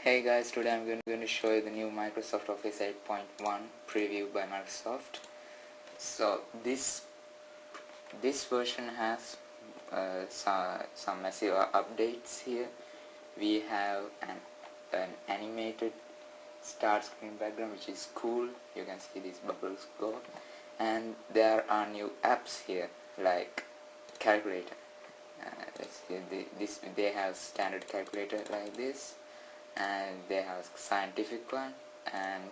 Hey guys, today I'm going to show you the new Microsoft Office 8.1 preview by Microsoft. So this version has some massive updates here. We have an animated start screen background, which is cool. You can see these bubbles go, and there are new apps here like calculator. Let's see, they have standard calculator like this, and they have scientific one and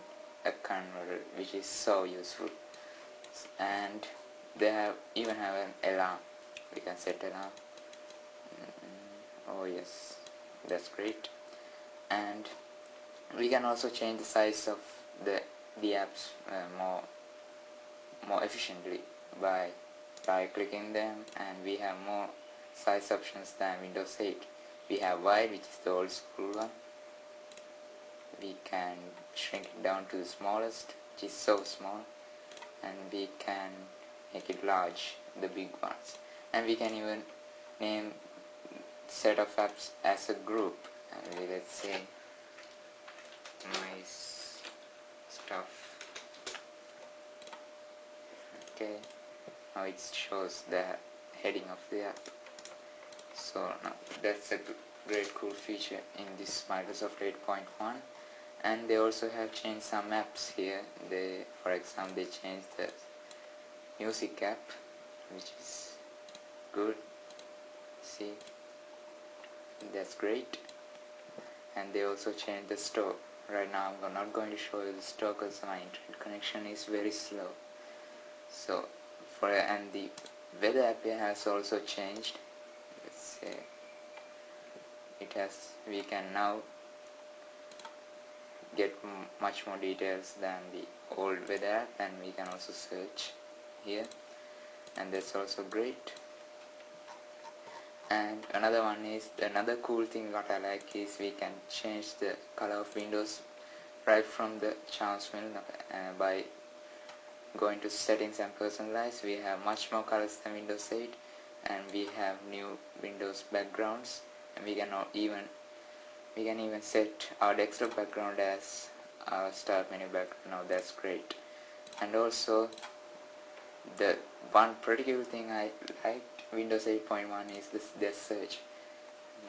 a converter, which is so useful. And they even have an alarm. We can set alarm. Oh yes, that's great. And we can also change the size of the apps more efficiently by clicking them, and we have more size options than Windows 8. We have wide, which is the old school one. We can shrink it down to the smallest, which is so small, and we can make it large, the big ones. And we can even name set of apps as a group, and let's say my stuff. Okay, now it shows the heading of the app. So now that's a great cool feature in this Microsoft 8.1. And they also have changed some apps here. For example, they changed the music app, which is good. See, that's great. And they also changed the store. Right now I'm not going to show you the store because my internet connection is very slow. So and the weather app has also changed. Let's say we can now get much more details than the old weather app, and we can also search here, and that's also great. And another cool thing what I like is we can change the color of windows right from the chance menu by going to settings and personalize. We have much more colors than Windows 8, and we have new Windows backgrounds, and we can even set our desktop background as our start menu background. Now that's great. And also the one particular thing I like Windows 8.1 is the search.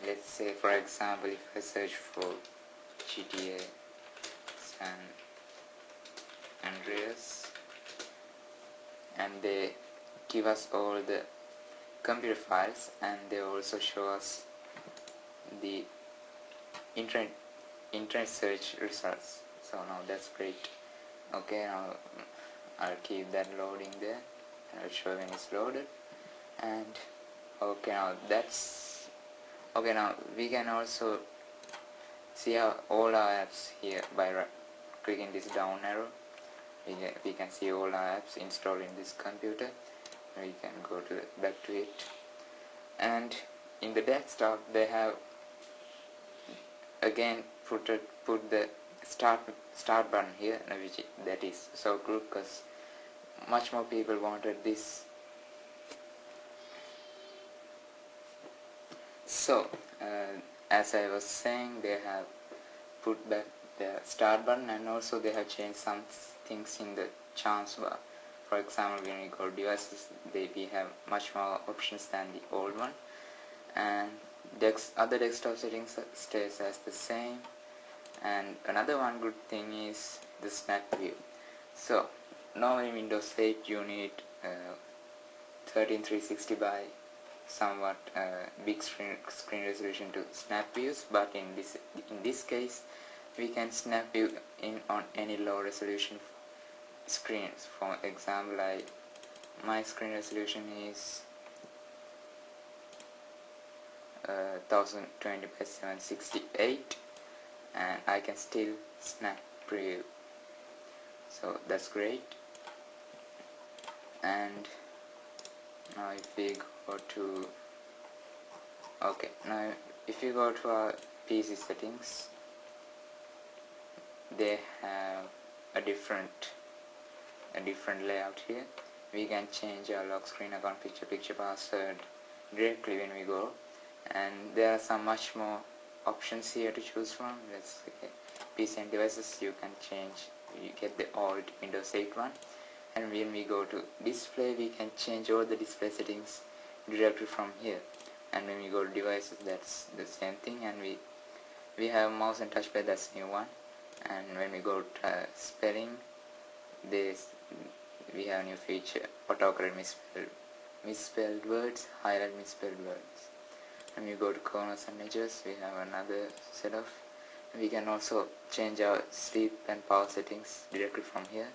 Let's say, for example, if I search for GTA San Andreas, and they give us all the computer files, and they also show us the internet search results. So now that's great. Okay, now I'll keep that loading there, and I'll show when it's loaded. And okay, now we can also see all our apps here by clicking this down arrow. We can see all our apps installed in this computer. We can go back to it, and in the desktop they have again put the start button here, which that is so good because much more people wanted this. So as I was saying, they have put back the start button, and also they have changed some things in the chance bar. For example, when we go to devices, we have much more options than the old one, and other desktop settings stays as the same. And another one good thing is the snap view. So now in Windows 8 you need 13360 by somewhat big screen resolution to snap views, but in this case we can snap view in on any low resolution screens. For example, my screen resolution is 1020 by 768, and I can still snap preview. So that's great. And now if we go to if you go to our PC settings, they have a different layout here. We can change our lock screen account picture password directly when we go, and there are some much more options here to choose from. Let's okay. PC and devices, you can change, you get the old Windows 8 one. And when we go to display, we can change all the display settings directly from here. And when we go to devices, that's the same thing. And we have mouse and touchpad, that's new one. And when we go to spelling, this we have a new feature, autocorrect misspelled words, highlight misspelled words. When we go to corners and edges, we have another set of. We can also change our sleep and power settings directly from here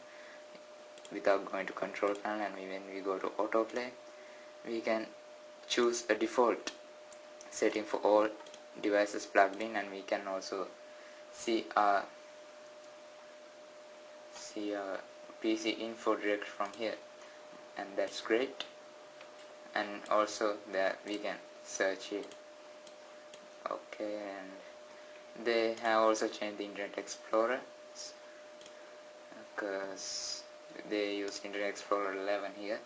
without going to control panel. And when we go to autoplay, we can choose a default setting for all devices plugged in, and we can also see our PC info directly from here, and that's great. And also that we can search it. Okay, and they have also changed the Internet Explorer because they use Internet Explorer 11 here.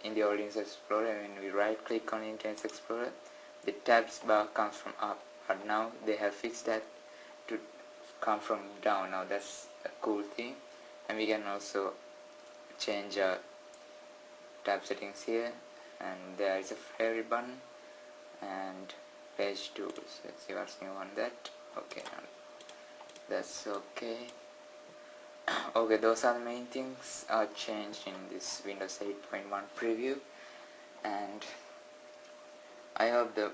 In the old Internet Explorer, when we right click on Internet Explorer, the tabs bar comes from up, but now they have fixed that to come from down. Now that's a cool thing. And we can also change our tab settings here, and there is a favorite button and page 2. So let's see what's new on that. Okay, that's okay. Okay, those are the main things are changed in this Windows 8.1 preview, and I hope the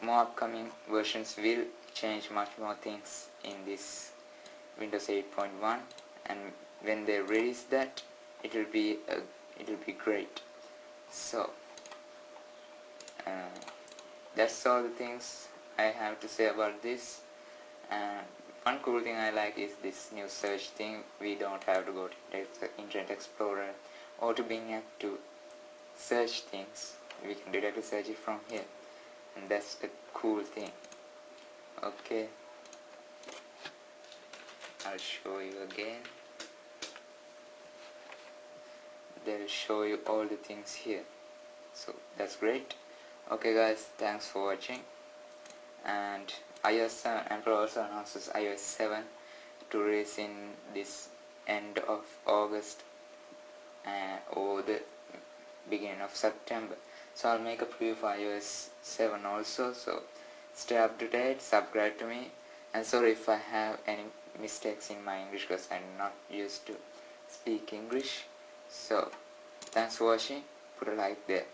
more upcoming versions will change much more things in this Windows 8.1, and when they release that, it will be great. So that's all the things I have to say about this. And one cool thing I like is this new search thing. We don't have to go to Internet Explorer or to Bing app to search things. We can directly search it from here, and that's a cool thing. Okay, I'll show you again. They'll show you all the things here, so that's great. Okay guys, thanks for watching. And iOS 7, Apple also announces iOS 7 to release in this end of August or the beginning of September. So I'll make a preview for iOS 7 also, so stay up to date, subscribe to me, and sorry if I have any mistakes in my English because I'm not used to speak English. So thanks for watching, put a like there.